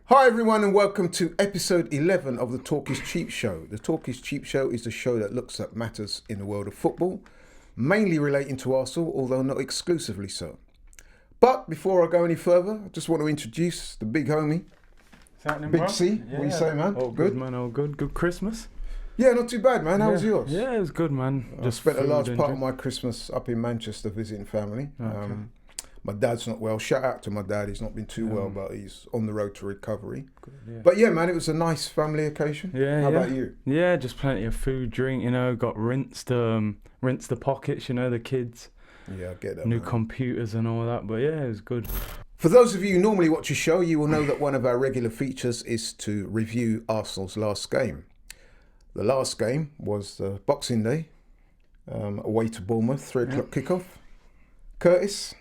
Hi everyone and welcome to episode 11 of the Talk is Cheap show. The Talk is Cheap show is the show that looks at matters in the world of football, mainly relating to Arsenal, although not exclusively so. But before I go any further, I just want to introduce the big homie, Big C. Yeah. What you say, man? All good, man. All good. Good Christmas. Yeah, not too bad, man. How was yours? Yeah, it was good, man. I spent a large part of my Christmas up in Manchester visiting family. Okay. My dad's not well. Shout out to my dad. He's not been too well, but he's on the road to recovery. Good, yeah. But yeah, man, it was a nice family occasion. Yeah. How about you? Yeah, just plenty of food, drink. Got rinsed the pockets. The kids. Yeah, I get that. New man. Computers and all that. But yeah, it was good. For those of you who normally watch the show, you will know that one of our regular features is to review Arsenal's last game. The last game was Boxing Day, away to Bournemouth, 3 o'clock kickoff. Curtis,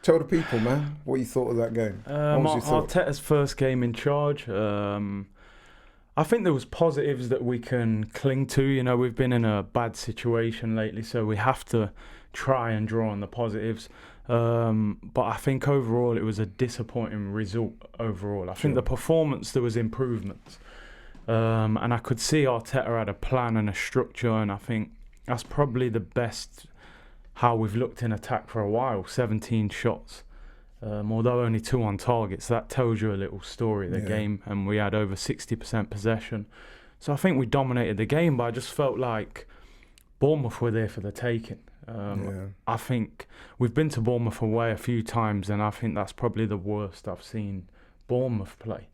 tell the people, man, what you thought of that game. What was your thought? Arteta's first game in charge. I think there was positives that we can cling to. We've been in a bad situation lately, so we have to try and draw on the positives. But I think overall it was a disappointing result overall. I think the performance, there was improvements. And I could see Arteta had a plan and a structure, and I think that's probably the best how we've looked in attack for a while. 17 shots, although only 2 on target, so that tells you a little story of the game, and we had over 60% possession. So I think we dominated the game, but I just felt like Bournemouth were there for the taking. I think we've been to Bournemouth away a few times, and I think that's probably the worst I've seen Bournemouth play,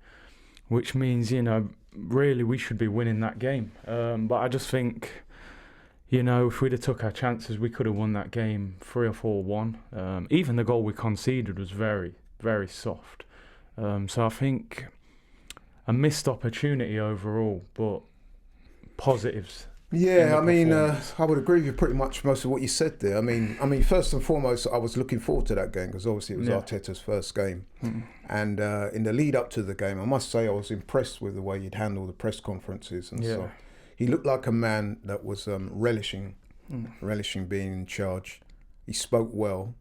which means, really we should be winning that game. But I just think, if we'd have took our chances, we could have won that game 3 or 4-1. Even the goal we conceded was very, very soft. So I think a missed opportunity overall, but positives. Yeah, I would agree with you pretty much most of what you said there. I mean, first and foremost, I was looking forward to that game because obviously it was Arteta's first game. And in the lead up to the game, I must say I was impressed with the way he'd handled the press conferences and so. He looked like a man that was relishing being in charge. He spoke well.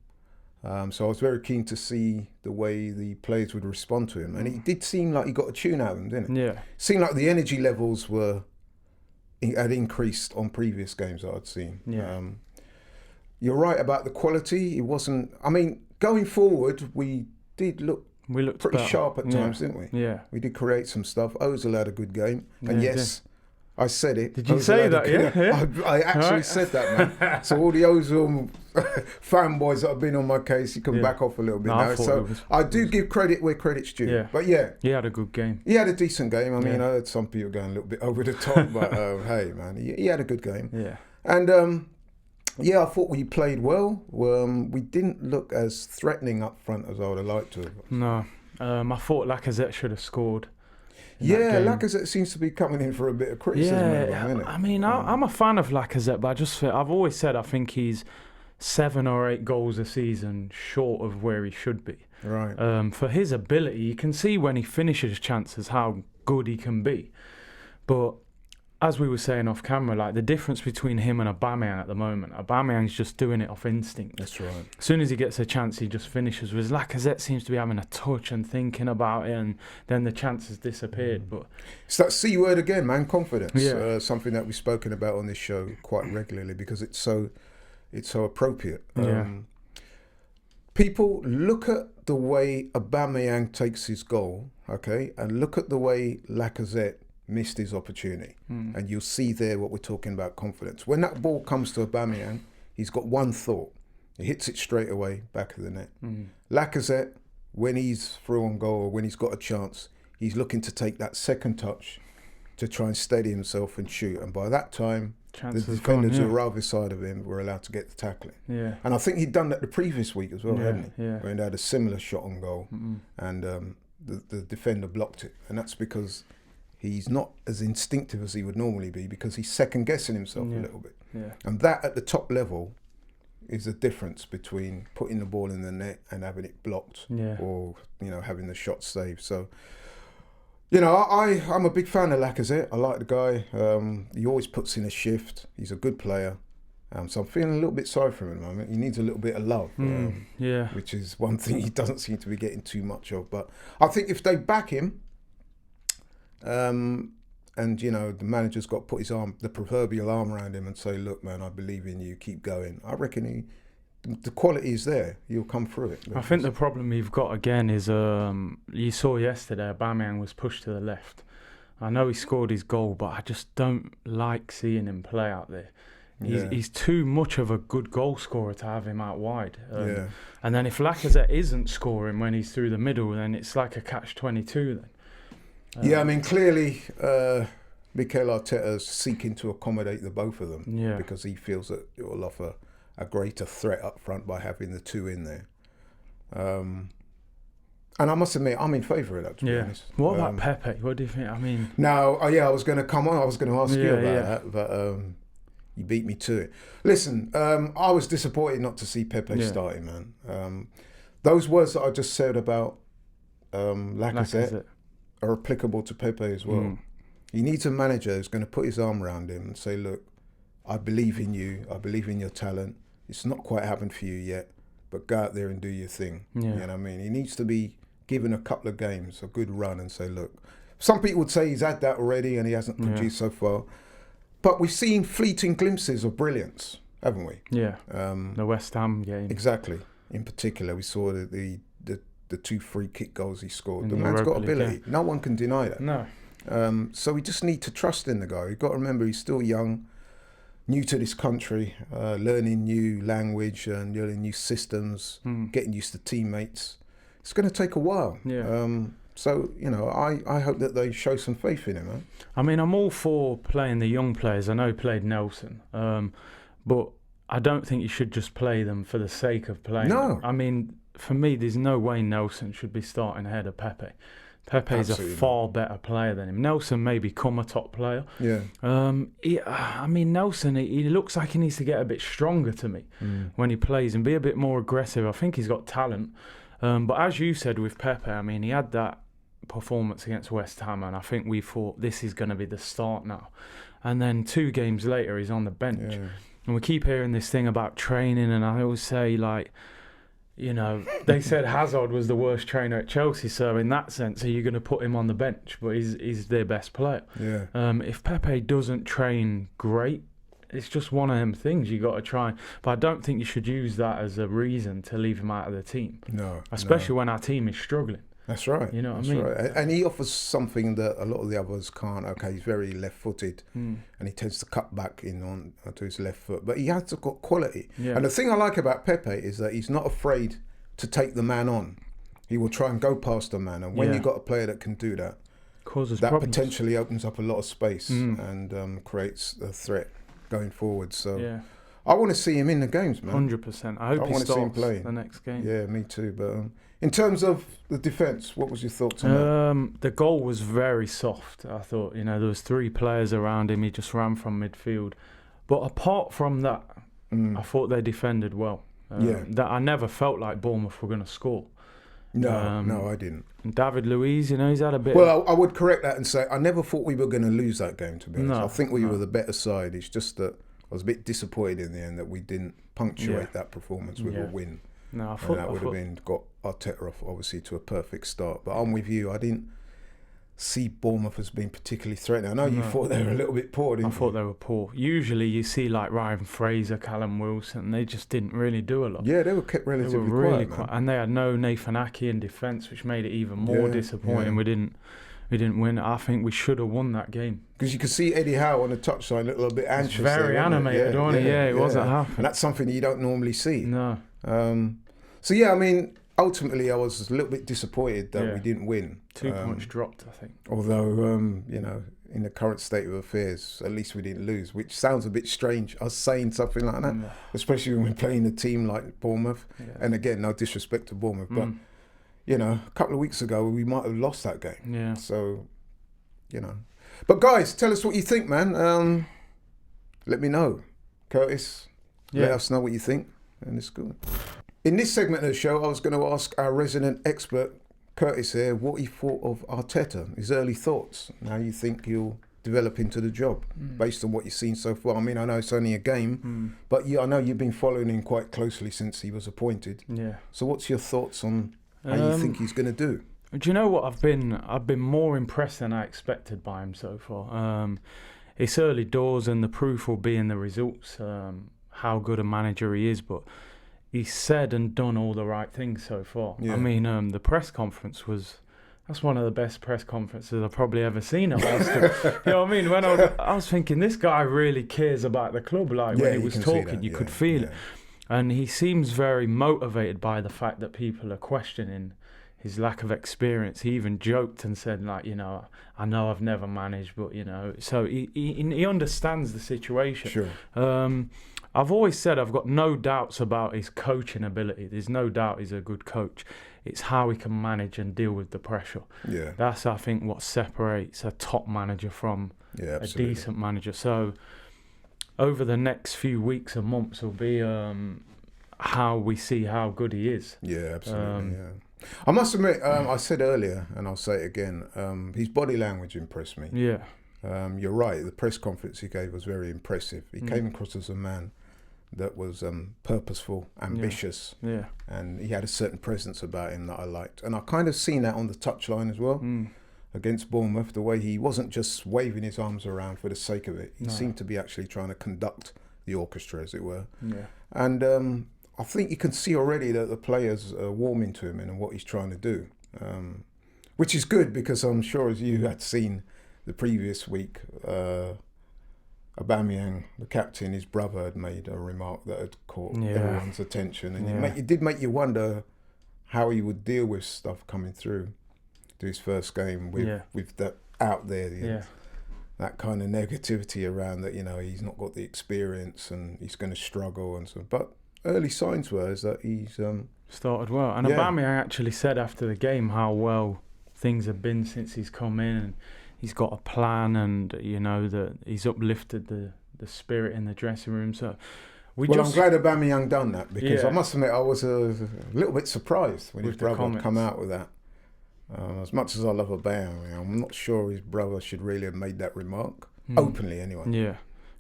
So I was very keen to see the way the players would respond to him. And it did seem like he got a tune out of them, didn't it? Yeah. Seemed like the energy levels had increased on previous games that I'd seen. Yeah. You're right about the quality. It wasn't... going forward, we looked pretty better. Sharp at times, didn't we? Yeah. We did create some stuff. Ozil had a good game. And yes, I said it. Did you say that? Yeah. I actually said that, man. So all the Ozil fanboys that have been on my case, you can back off a little bit now. So I do give credit where credit's due. Yeah. But yeah. He had a good game. He had a decent game. I heard some people going a little bit over the top, but hey, man, he had a good game. Yeah. And I thought we played well. We didn't look as threatening up front as I would have liked to have. No. I thought Lacazette should have scored. Yeah, Lacazette seems to be coming in for a bit of criticism. I'm a fan of Lacazette, but I've always said I think he's 7 or 8 goals a season short of where he should be. Right. For his ability, you can see when he finishes chances how good he can be. But as we were saying off camera, like the difference between him and Aubameyang at the moment, Aubameyang's just doing it off instinct. That's right. As soon as he gets a chance, he just finishes. Whereas Lacazette seems to be having a touch and thinking about it, and then the chance has disappeared. But it's that C word again, man, confidence. Yeah. Something that we've spoken about on this show quite regularly because it's so appropriate. People look at the way Aubameyang takes his goal, okay, and look at the way Lacazette missed his opportunity, and you'll see there what we're talking about, confidence. When that ball comes to Aubameyang, he's got one thought: he hits it straight away back of the net. Lacazette, when he's through on goal or when he's got a chance, he's looking to take that second touch to try and steady himself and shoot. And by that time, the defenders who were either side of him were allowed to get the tackling. Yeah. And I think he'd done that the previous week as well, hadn't he? Yeah. When he had a similar shot on goal, and the defender blocked it, and that's because he's not as instinctive as he would normally be because he's second-guessing himself a little bit. Yeah. And that, at the top level, is the difference between putting the ball in the net and having it blocked or, having the shot saved. So, I'm a big fan of Lacazette. I like the guy. He always puts in a shift. He's a good player. So I'm feeling a little bit sorry for him at the moment. He needs a little bit of love, which is one thing he doesn't seem to be getting too much of. But I think if they back him, and the manager's got to put the proverbial arm around him and say, "Look, man, I believe in you. Keep going." I reckon the quality is there. You'll come through it. I think the problem you've got again is you saw yesterday Aubameyang was pushed to the left. I know he scored his goal, but I just don't like seeing him play out there. He's too much of a good goal scorer to have him out wide. And then if Lacazette isn't scoring when he's through the middle, then it's like a catch-22 then. Clearly Mikel Arteta's seeking to accommodate the both of them because he feels that it will offer a greater threat up front by having the two in there. And I must admit, I'm in favour of that, to be honest. What about Pepe? What do you think? I mean... No, I was going to come on. I was going to ask you about that, but you beat me to it. Listen, I was disappointed not to see Pepe starting, man. Those words that I just said about Lacazette are applicable to Pepe as well. He needs a manager who's going to put his arm around him and say, "Look, I believe in you. I believe in your talent. It's not quite happened for you yet, but go out there and do your thing." You know what I mean? He needs to be given a couple of games, a good run, and say, "Look." Some people would say he's had that already and he hasn't produced so far. But we've seen fleeting glimpses of brilliance, haven't we? Yeah. The West Ham game. Exactly. In particular, we saw the 2 free kick goals he scored. The man's got ability. No one can deny that. No. So we just need to trust in the guy. You've got to remember he's still young, new to this country, learning new language and learning new systems, getting used to teammates. It's going to take a while. So, I hope that they show some faith in him, man. I mean, I'm all for playing the young players. I know he played Nelson, but I don't think you should just play them for the sake of playing them. I mean, for me, there's no way Nelson should be starting ahead of Pepe. Pepe is a far better player than him. Nelson may become a top player. Nelson, he looks like he needs to get a bit stronger to me when he plays and be a bit more aggressive. I think he's got talent. But as you said with Pepe, I mean, he had that performance against West Ham and I think we thought this is going to be the start now. And then 2 games later, he's on the bench. And we keep hearing this thing about training and I always say, they said Hazard was the worst trainer at Chelsea, so in that sense, are you going to put him on the bench? But he's their best player. If Pepe doesn't train great, it's just one of them things you got to try. But I don't think you should use that as a reason to leave him out of the team. No. Especially when our team is struggling. That's right. You know what I mean? Right. And he offers something that a lot of the others can't. Okay, he's very left-footed and he tends to cut back onto his left foot. But he has got quality. And the thing I like about Pepe is that he's not afraid to take the man on. He will try and go past the man. And when you've got a player that can do that, causes that problems. Potentially opens up a lot of space and creates a threat going forward. So I want to see him in the games, man. 100%. I hope he starts the next game. Yeah, me too. But in terms of the defence, what was your thoughts on that? The goal was very soft. I thought, there was 3 players around him. He just ran from midfield. But apart from that, I thought they defended well. That I never felt like Bournemouth were going to score. No, I didn't. David Luiz, he's had a bit... Well, I would correct that and say I never thought we were going to lose that game, to be honest. I think we were the better side. It's just that I was a bit disappointed in the end that we didn't punctuate that performance with a win. No, I thought that would have got Arteta off, obviously, to a perfect start. But I'm with you. I didn't see Bournemouth as being particularly threatening. I know you thought they were a little bit poor, didn't you? I thought they were poor. Usually you see like Ryan Fraser, Callum Wilson, they just didn't really do a lot. Yeah, they were kept relatively quiet. And they had no Nathan Ake in defence, which made it even more disappointing. We didn't win. I think we should have won that game. Because you could see Eddie Howe on the touchline a little bit anxious. Very animated, wasn't he? It wasn't happy. And that's something you don't normally see. No. Ultimately, I was a little bit disappointed that we didn't win. 2 points dropped, I think. Although, in the current state of affairs, at least we didn't lose, which sounds a bit strange, us saying something like that, especially when we're playing a team like Bournemouth. And again, no disrespect to Bournemouth, but, a couple of weeks ago, we might have lost that game. Yeah. So, But guys, tell us what you think, man. Let me know. Curtis, let us know what you think. And it's good. In this segment of the show, I was going to ask our resident expert, Curtis here, what he thought of Arteta, his early thoughts, and how you think he'll develop into the job based on what you've seen so far? I mean, I know it's only a game, but I know you've been following him quite closely since he was appointed. Yeah. So what's your thoughts on how you think he's going to do? Do you know what? I've been more impressed than I expected by him so far. It's early doors, and the proof will be in the results. How good a manager he is, but he's said and done all the right things so far. Yeah. I mean, the press conference that's one of the best press conferences I've probably ever seen at Leicester. You know what I mean? When I was thinking, this guy really cares about the club. Like, when he was talking, you could feel it. And he seems very motivated by the fact that people are questioning his lack of experience. He even joked and said, like, you know, I know I've never managed, but, you know, so he understands the situation. Sure. I've always said I've got no doubts about his coaching ability. There's no doubt he's a good coach. It's how he can manage and deal with the pressure. Yeah. That's, I think, what separates a top manager from a decent manager. So over the next few weeks and months will be how we see how good he is. Yeah, absolutely. I must admit, I said earlier, and I'll say it again, his body language impressed me. Yeah. You're right, the press conference he gave was very impressive. He came across as a man that was purposeful, ambitious, and he had a certain presence about him that I liked. And I kind of seen that on the touchline as well against Bournemouth, the way he wasn't just waving his arms around for the sake of it. He seemed to be actually trying to conduct the orchestra, as it were. Yeah. And I think you can see already that the players are warming to him and what he's trying to do, which is good, because I'm sure, as you had seen the previous week, Aubameyang, the captain, his brother, had made a remark that had caught everyone's attention, and it did make you wonder how he would deal with stuff coming through to his first game with that out there, that kind of negativity around that, you know, he's not got the experience and he's going to struggle and so. But early signs were is that he's started well, and Aubameyang actually said after the game how well things have been since he's come in, and he's got a plan, and, you know, that he's uplifted the spirit in the dressing room. So I'm glad Aubameyang done that, because I must admit I was a little bit surprised when his brother had come out with that. As much as I love Aubameyang, I'm not sure his brother should really have made that remark openly anyway. Yeah,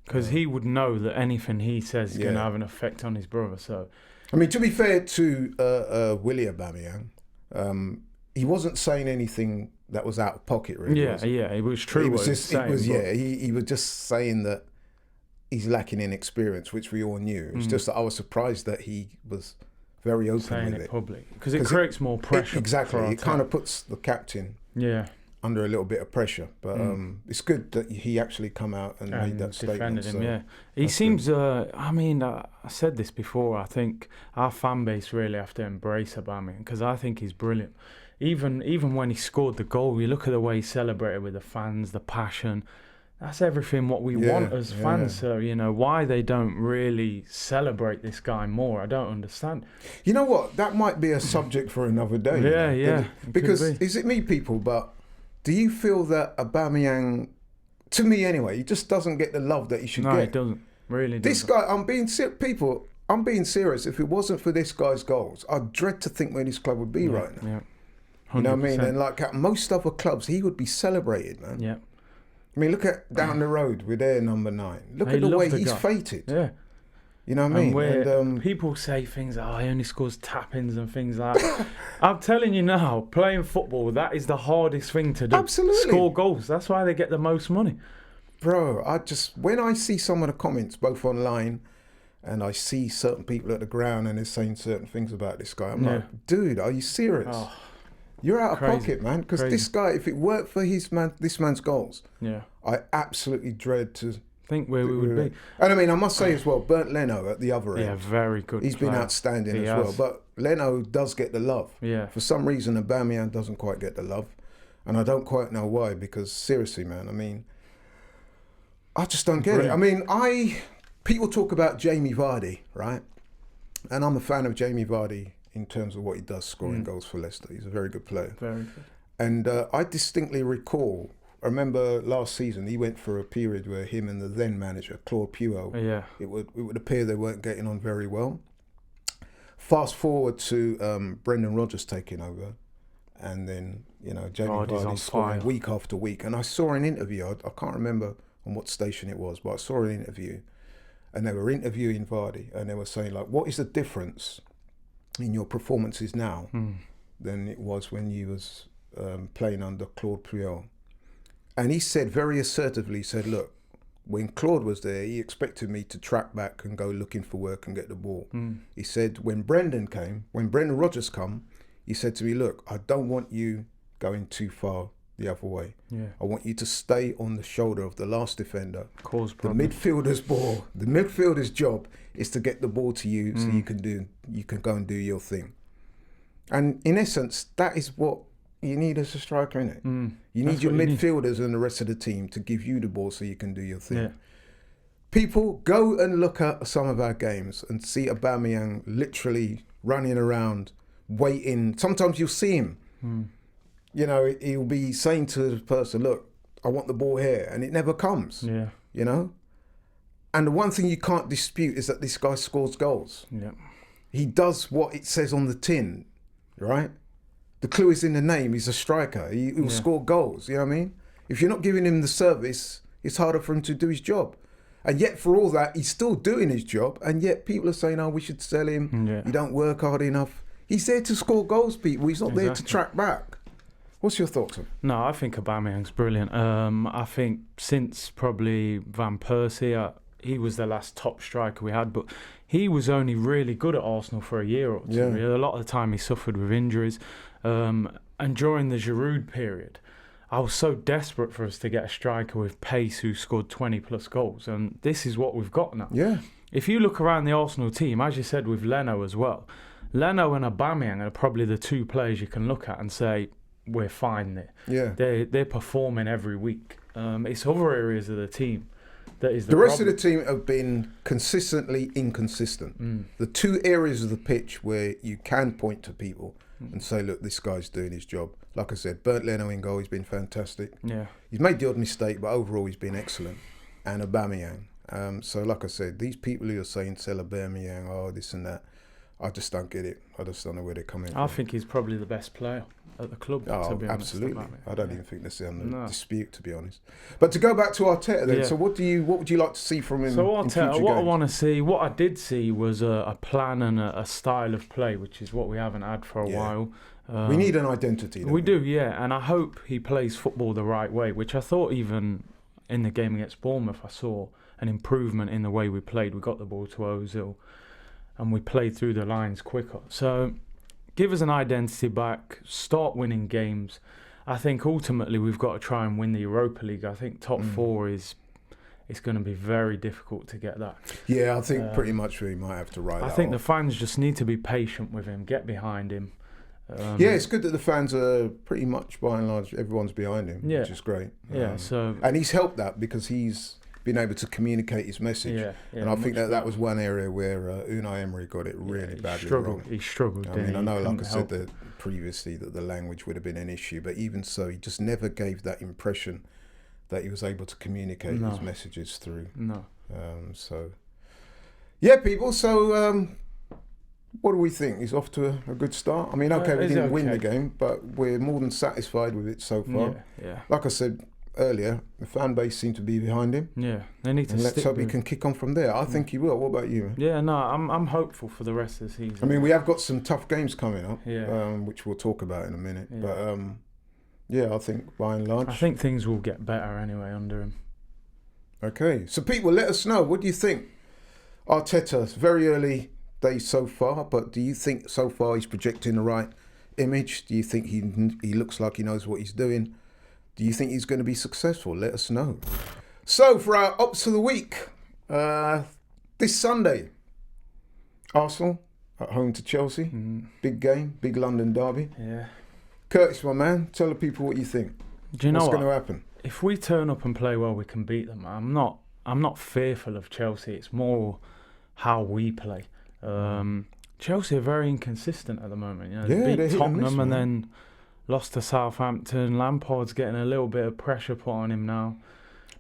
because he would know that anything he says is going to have an effect on his brother. So, I mean, to be fair to Willian Aubameyang, he wasn't saying anything that was out of pocket, really. It was true. He was just saying that he's lacking in experience, which we all knew. It's just that I was surprised that he was very open saying with it public, because it creates more pressure. Exactly, it kind of puts the captain under a little bit of pressure. But it's good that he actually come out and made that statement. Defended him. He seems. I mean, I said this before. I think our fan base really have to embrace Aubameyang, because I think he's brilliant. Even when he scored the goal, you look at the way he celebrated with the fans, the passion. That's everything what we want as fans. So, you know, why they don't really celebrate this guy more, I don't understand. You know what? That might be a subject for another day. Yeah. Because is it me, people? But do you feel that Aubameyang, to me anyway, he just doesn't get the love that he should get? No, he doesn't. Really doesn't. This guy, I'm being serious. If it wasn't for this guy's goals, I'd dread to think where this club would be right now. Yeah. 100%. You know what I mean? And like at most other clubs, he would be celebrated, man. Yeah. I mean, look at down the road with their number 9. Look at the way he's fated. Yeah. You know what I mean? And people say things, he only scores tap-ins and things like that. I'm telling you now, playing football, that is the hardest thing to do. Absolutely. Score goals. That's why they get the most money. Bro, when I see some of the comments, both online, and I see certain people at the ground and they're saying certain things about this guy, I'm like, dude, are you serious? Oh. You're out of pocket, man. Because this guy, if it worked for this man's goals, I absolutely dread to think where we would be. And I mean, I must say as well, Bernd Leno at the other end. Yeah, very good. He's been outstanding as well. But Leno does get the love. Yeah. For some reason, Aubameyang doesn't quite get the love. And I don't quite know why, because seriously, man, I mean, I just don't get it. I mean, people talk about Jamie Vardy, right? And I'm a fan of Jamie Vardy in terms of what he does, scoring goals for Leicester. He's a very good player. Very good. And I distinctly recall, I remember last season, he went for a period where him and the then manager, Claude Puel, it would appear they weren't getting on very well. Fast forward to Brendan Rodgers taking over, and then, Jamie Vardy's on Vardy scoring fire. week after week. And I saw an interview, I can't remember on what station it was, but I saw an interview, and they were interviewing Vardy, and they were saying, like, what is the difference in your performances now than it was when you was playing under Claude Puel? And he said very assertively, look, when Claude was there, he expected me to track back and go looking for work and get the ball. He said when Brendan Rodgers come, he said to me, look, I don't want you going too far the other way. Yeah. I want you to stay on the shoulder of the last defender. Cause the problem. midfielder's ball. The midfielder's job is to get the ball to you so you can go and do your thing. And in essence, that is what you need as a striker, innit? You need your midfielders and the rest of the team to give you the ball so you can do your thing. Yeah. People, go and look at some of our games and see Aubameyang literally running around, waiting. Sometimes you'll see him. He'll be saying to the person, look, I want the ball here, and it never comes. Yeah. And the one thing you can't dispute is that this guy scores goals. Yeah. He does what it says on the tin, right? The clue is in the name. He's a striker. He'll score goals. You know what I mean? If you're not giving him the service, it's harder for him to do his job. And yet, for all that, he's still doing his job. And yet, people are saying, "Oh, we should sell him. Yeah. He don't work hard enough." He's there to score goals, people. He's not there to track back. What's your thoughts on it? No, I think Aubameyang's brilliant. I think since probably Van Persie, he was the last top striker we had, but he was only really good at Arsenal for a year or two. Yeah. A lot of the time he suffered with injuries. And during the Giroud period, I was so desperate for us to get a striker with pace who scored 20 plus goals. And this is what we've got now. Yeah. If you look around the Arsenal team, as you said with Leno as well, Leno and Aubameyang are probably the two players you can look at and say, we're fine there. Yeah. They're performing every week. It's other areas of the team that is the rest of the team have been consistently inconsistent. The two areas of the pitch where you can point to people and say, look, this guy's doing his job. Like I said, Bernd Leno in goal, he's been fantastic. Yeah. He's made the odd mistake, but overall he's been excellent. And Aubameyang. So like I said, these people who are saying sell Aubameyang, oh, this and that, I just don't get it. I just don't know where they're coming from. I think he's probably the best player at the club, to be honest. Absolutely. I don't even think that's under dispute, to be honest. But to go back to Arteta then, so what would you like to see from him? So Arteta, what I want to see, what I did see was a plan and a style of play, which is what we haven't had for a while. We need an identity. We do, yeah. And I hope he plays football the right way, which I thought even in the game against Bournemouth, I saw an improvement in the way we played. We got the ball to Ozil and we played through the lines quicker. So give us an identity back, start winning games. I think ultimately we've got to try and win the Europa League. I think top four it's going to be very difficult to get that. Yeah, I think pretty much we might have to write that I think off. the fans just need to be patient with him, get behind him. Yeah, it's good that the fans are pretty much, by and large, everyone's behind him, which is great. Yeah, and he's helped that because he's been able to communicate his message. And I think that was one area where Unai Emery got it really badly wrong. He struggled. I mean, I know, like I said previously, that the language would have been an issue, but even so, he just never gave that impression that he was able to communicate his messages through. No. Yeah, people. So, what do we think? He's off to a good start. I mean, okay, we didn't win the game, but we're more than satisfied with it so far. Yeah. Like I said earlier, the fan base seem to be behind him. Yeah, they need to. And let's hope he can kick on from there. I think he will. What about you? Yeah, no, I'm hopeful for the rest of the season. I mean, we have got some tough games coming up, Yeah. which we'll talk about in a minute. Yeah. But yeah, I think by and large, I think things will get better anyway under him. Okay, so people, let us know. What do you think? Arteta, it's very early days so far, but do you think so far he's projecting the right image? Do you think he looks like he knows what he's doing? Do you think he's going to be successful? Let us know. So for our Ops of the Week, this Sunday, Arsenal at home to Chelsea. Big game, big London derby. Yeah. Curtis, my man, tell the people what you think. Do you know what's going to happen? If we turn up and play well, we can beat them. I'm not fearful of Chelsea. It's more how we play. Chelsea are very inconsistent at the moment. You know, they beat Tottenham and then lost to Southampton. Lampard's getting a little bit of pressure put on him now.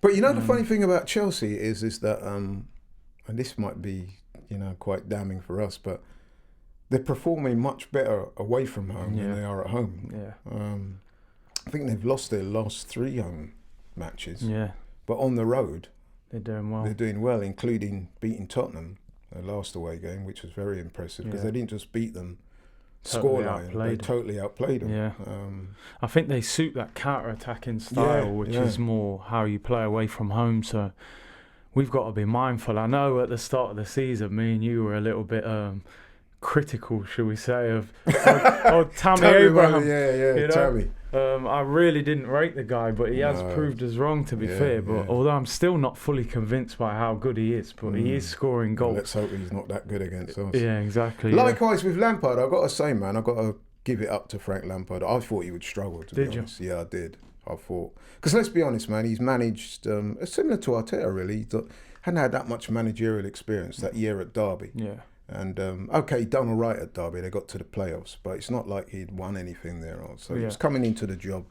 But you know the funny thing about Chelsea is that, and this might be quite damning for us, but they're performing much better away from home than Yeah. they are at home. Yeah. I think they've lost their last 3 home matches, Yeah. but on the road They're doing well. they're doing well, including beating Tottenham, their last away game, which was very impressive because Yeah. they didn't just beat them Totally scoreline, they outplayed them. totally outplayed them. Yeah. I think they suit that counter-attacking style, which yeah. is more how you play away from home. So we've got to be mindful. I know at the start of the season, me and you were a little bit critical, shall we say, of Tammy Abraham. Yeah, you know? Tammy. I really didn't rate the guy, but he has No. proved us wrong, to be fair. But although I'm still not fully convinced by how good he is, but he is scoring goals. Let's hope he's not that good against us. Yeah, exactly. Likewise with Lampard, I've got to say, man, I've got to give it up to Frank Lampard. I thought he would struggle, to be honest. Yeah, I did. I thought. Because let's be honest, man, he's managed, similar to Arteta, really. He hadn't had that much managerial experience that year at Derby. Yeah. And, okay, he done all right at Derby. They got to the playoffs, but it's not like he'd won anything there. So he was coming into the job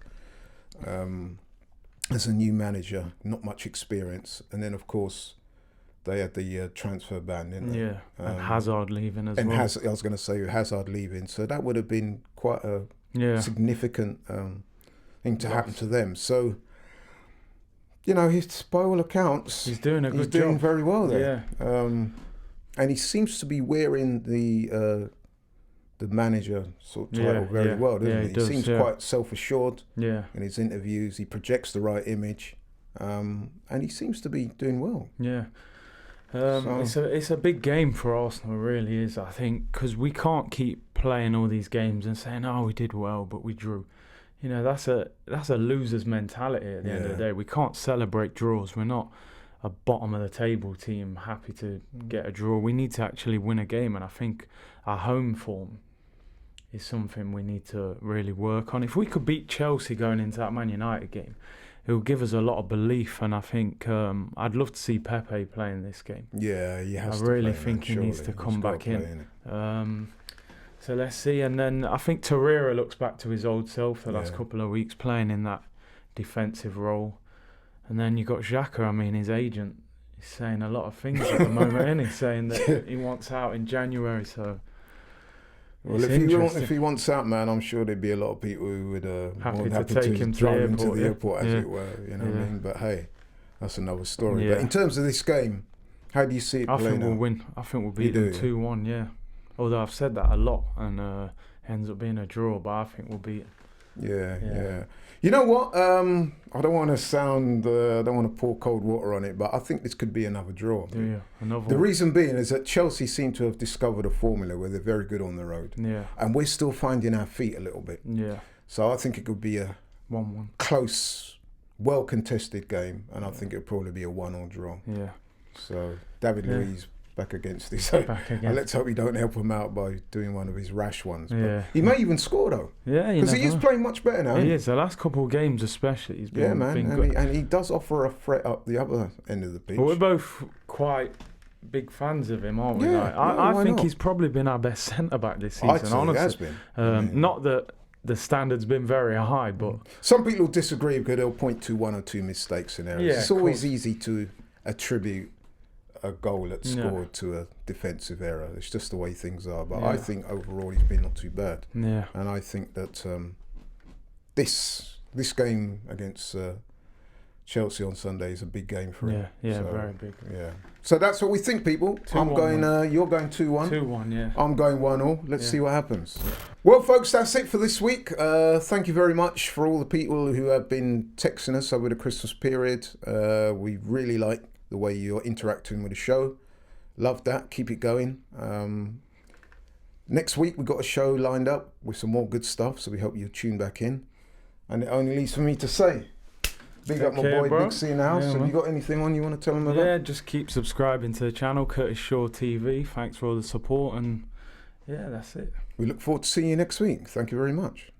as a new manager, not much experience. And then, of course, they had the transfer ban, didn't they? Yeah, and Hazard leaving as well. And I was going to say Hazard leaving. So that would have been quite a significant thing to happen to them. So, you know, by all accounts, he's doing a good job. He's doing very well there. Yeah. And he seems to be wearing the manager sort of title very well, doesn't he? He does, seems quite self-assured in his interviews. He projects the right image, and he seems to be doing well. Yeah. It's a big game for Arsenal, it really is, I think, because we can't keep playing all these games and saying, oh, we did well, but we drew. You know, that's a loser's mentality at the end of the day. We can't celebrate draws. We're not a bottom of the table team happy to get a draw. We need to actually win a game, and I think our home form is something we need to really work on. If we could beat Chelsea going into that Man United game, it will give us a lot of belief, and I think I'd love to see Pepe playing this game. Yeah, he has I really think he needs to come back in. So let's see. And then I think Teixieras looks back to his old self the last couple of weeks, playing in that defensive role. And then you got Xhaka. I mean, his agent is saying a lot of things at the moment, isn't he? Saying that he wants out in January. So, well, if he wants out, man, I'm sure there'd be a lot of people who would happy to take him to the airport, as it were. You know what I mean? But hey, that's another story. But in terms of this game, how do you see it playing out? I think we'll win. I think we'll beat them 2-1. Yeah. Although I've said that a lot, and ends up being a draw, but I think we'll beat. Yeah. You know what? I don't want to pour cold water on it, but I think this could be another draw. Yeah, The reason being is that Chelsea seem to have discovered a formula where they're very good on the road. Yeah. And we're still finding our feet a little bit. Yeah. So I think it could be a 1-1. Close, well-contested game, and I think it'll probably be a 1-1 draw. Yeah. So David Luiz back against this. And let's hope we don't help him out by doing one of his rash ones. But he may even score though. Yeah, because he is playing much better now. He is. The last couple of games, especially, he's been good. And he does offer a threat up the other end of the pitch. But we're both quite big fans of him, aren't we? Yeah, I think he's probably been our best centre back this season. I'd say honestly, he has been. Not that the standard's been very high, but some people disagree because they'll point to one or two mistakes in areas. It's always easy to attribute a goal that's scored to a defensive error. It's just the way things are. But I think overall he's been not too bad. Yeah. And I think that this game against Chelsea on Sunday is a big game for him. Yeah, very big. Yeah. So that's what we think, people. I'm going. You're going 2-1. 2-1. Yeah. I'm going 1-0. Let's see what happens. Well, folks, that's it for this week. Thank you very much for all the people who have been texting us over the Christmas period. We really like the way you're interacting with the show. Love that. Keep it going. Next week we've got a show lined up with some more good stuff, so we hope you tune back in. And it only leaves for me to say, big up my boy Big C in the house. Have you got anything on you want to tell them about? Yeah, just keep subscribing to the channel, Curtis Shaw TV. Thanks for all the support, and that's it. We look forward to seeing you next week. Thank you very much.